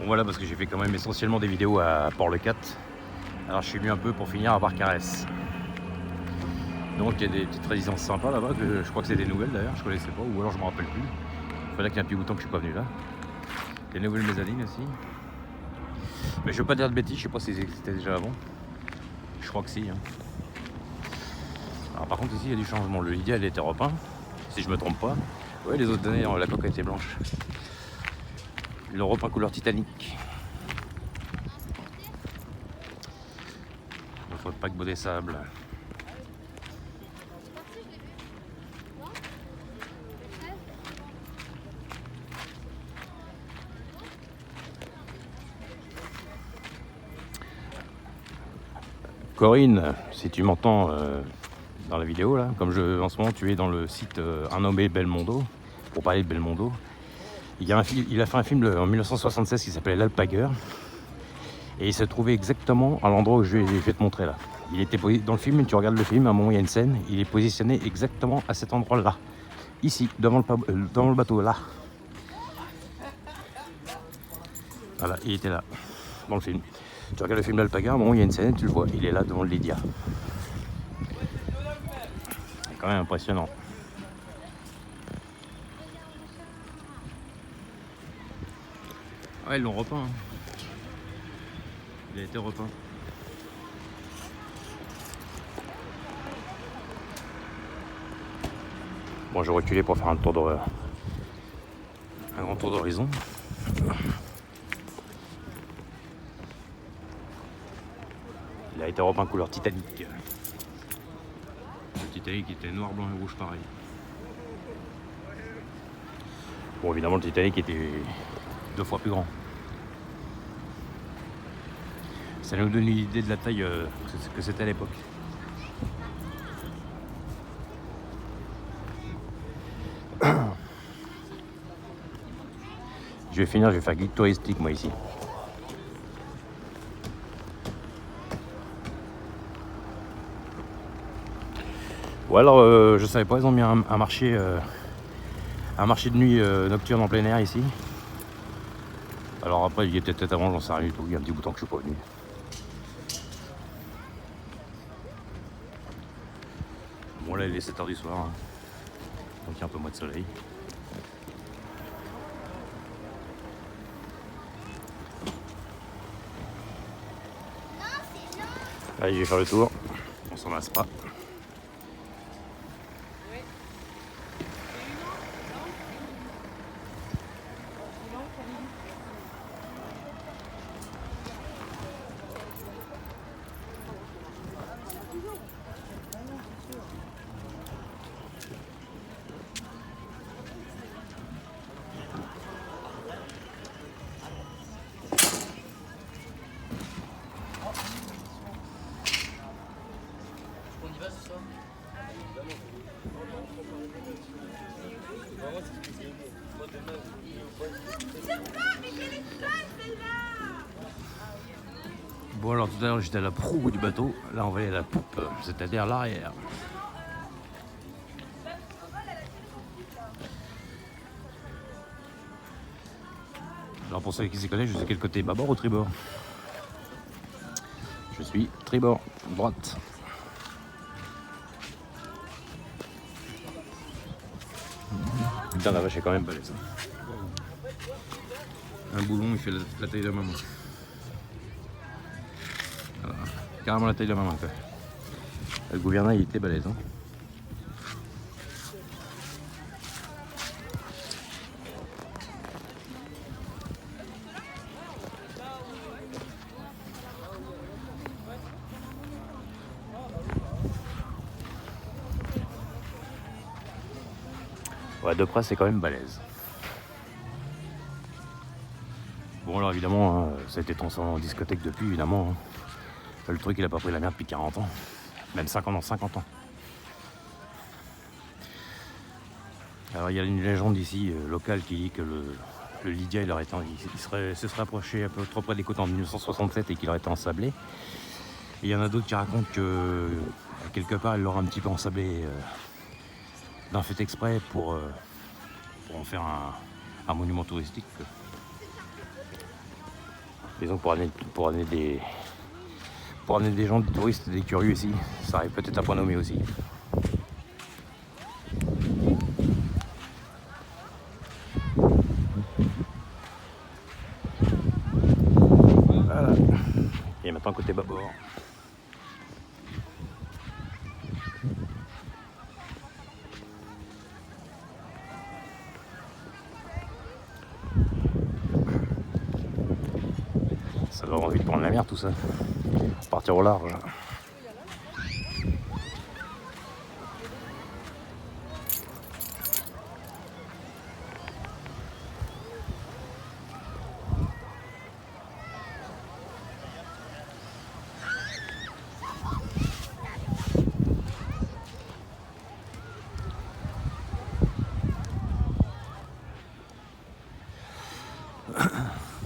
Bon voilà, parce que j'ai fait quand même essentiellement des vidéos à Port-le-Cat. Alors je suis venu un peu pour finir à Barcarès. Donc il y a des petites résidences sympas là-bas, que je crois que c'est des nouvelles d'ailleurs, je connaissais pas, ou alors je me rappelle plus. Il fallait qu'il y ait un petit bout de temps que je suis pas venu là. Des nouvelles mezzanines aussi. Mais je veux pas dire de bêtises, je sais pas si c'était déjà avant. Je crois que si. Hein. Alors par contre ici il y a du changement, le Lydia elle était repeint, si je me trompe pas. Ouais, les autres années la coque était blanche. Ils l'ont repeint couleur Titanic. Notre paquebot des sables. Corinne, si tu m'entends dans la vidéo là, comme en ce moment tu es dans le site Un nommé Belmondo, pour parler de Belmondo, il a fait un film en 1976 qui s'appelait L'Alpagueur, et il se trouvait exactement à l'endroit où je vais te montrer là. Il était dans le film, tu regardes le film, à un moment il y a une scène, il est positionné exactement à cet endroit là, ici, devant le bateau là. Voilà, il était là, dans le film. Tu regardes le film L'Alpagueur, à un moment il y a une scène, tu le vois, il est là devant le Lydia. C'est quand même impressionnant. Ouais, ils l'ont repeint. Hein. Il a été repeint. Bon, j'ai reculé pour faire un grand tour d'horizon. Il a été repeint couleur Titanic. Le Titanic était noir, blanc et rouge pareil. Bon, évidemment, le Titanic était 2 fois plus grand. Ça nous donne une idée de la taille que c'était à l'époque. Je vais finir, je vais faire guide touristique moi ici. Ou alors, je savais pas, ils ont mis un marché de nuit nocturne en plein air ici. Alors après, il y était peut-être avant, j'en sais rien du tout. Il y a un petit bout de temps que je suis pas venu. Bon là, il est 7h du soir. Hein. Donc il y a un peu moins de soleil. Allez, je vais faire le tour. On s'en lasse pas. Bon alors tout à l'heure j'étais à la proue du bateau, là on va aller à la poupe, c'est-à-dire l'arrière. Alors pour ceux qui s'y connaissent, je sais quel côté, bâbord ou tribord? Je suis tribord, droite. Putain la vache est quand même balèze. Un boulon il fait la taille de ma main. Voilà. Carrément la taille de ma main quoi. Le gouvernail il était balèze. Hein. Ouais, de près c'est quand même balèze. Bon alors évidemment, hein, ça a été transformé en discothèque depuis évidemment. Hein. Le truc il a pas pris la mer depuis 40 ans. Même 50 ans. Alors il y a une légende ici locale qui dit que le Lydia se serait approché un peu trop près des côtes en 1967 et qu'il aurait été ensablé. Et il y en a d'autres qui racontent que quelque part elle l'aurait un petit peu ensablé d'un fait exprès pour en faire un monument touristique. Disons que pour amener des gens, des touristes, des curieux ici, ça arrive peut-être à point nommé aussi. Voilà. Et maintenant côté bâbord. Ça doit avoir envie de prendre la mer tout ça. Partir au large.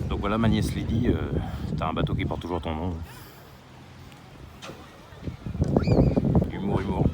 Donc voilà, Magnès Lady, t'as un bateau qui porte toujours ton nom. Humour, humour.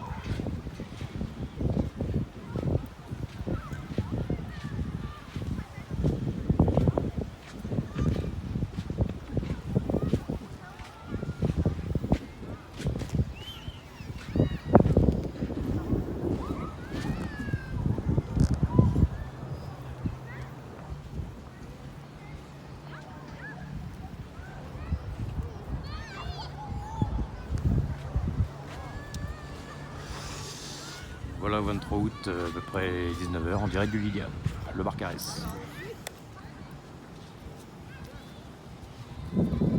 Voilà, 23 août, à peu près 19h, en direct du Lydia, le bar Caresse.